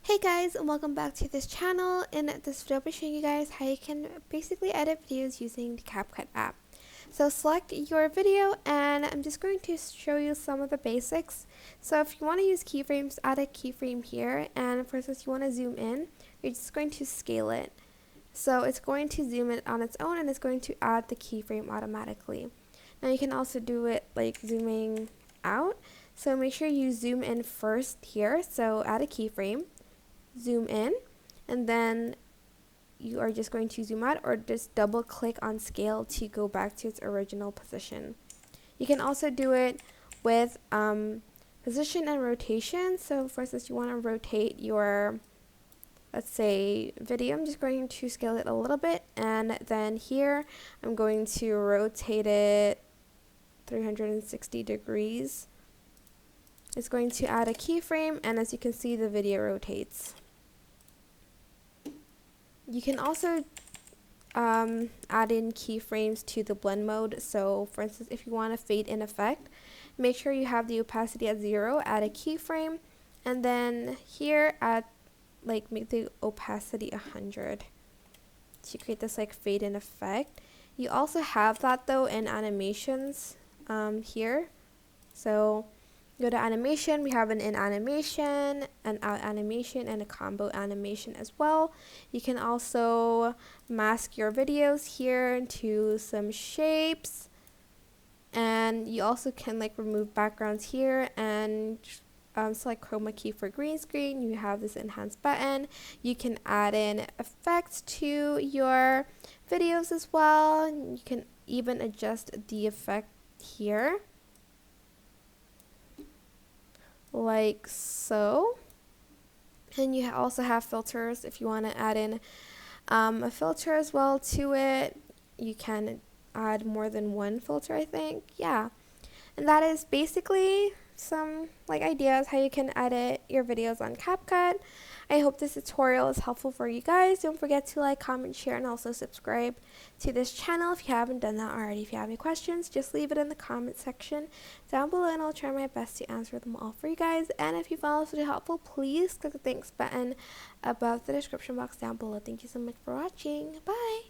Hey guys, and welcome back to this channel. In this video I'll be showing you guys how you can basically edit videos using the CapCut app. So select your video and I'm just going to show you some of the basics. So if you want to use keyframes, add a keyframe here, and for instance you want to zoom in, you're just going to scale it. So it's going to zoom in on its own and it's going to add the keyframe automatically. Now you can also do it like zooming out. So make sure you zoom in first here, so add a keyframe. Zoom in, and then you are just going to zoom out or just double click on scale to go back to its original position. You can also do it with position and rotation. So for instance, you want to rotate your, let's say, video. I'm just going to scale it a little bit, and then here I'm going to rotate it 360 degrees. It's going to add a keyframe, and as you can see, the video rotates. You can also add in keyframes to the blend mode. So for instance, if you want a fade in effect, make sure you have the opacity at 0, add a keyframe, and then here make the opacity 100 to create this like fade in effect. You also have that though in animations here. So go to animation, we have an in animation, an out animation, and a combo animation as well. You can also mask your videos here into some shapes, and you also can like remove backgrounds here and select chroma key for green screen. You have this enhance button. You can add in effects to your videos as well. You can even adjust the effect here, like so. And you also have filters if you want to add in a filter as well to it. You can add more than one filter, I think. Yeah, and that is basically some like ideas how you can edit your videos on CapCut. I hope this tutorial is helpful for you guys. Don't forget to like, comment, share, and also subscribe to this channel if you haven't done that already. If you have any questions, just leave it in the comment section down below and I'll try my best to answer them all for you guys. And if you found this video helpful, please click the thanks button above the description box down below. Thank you so much for watching. Bye!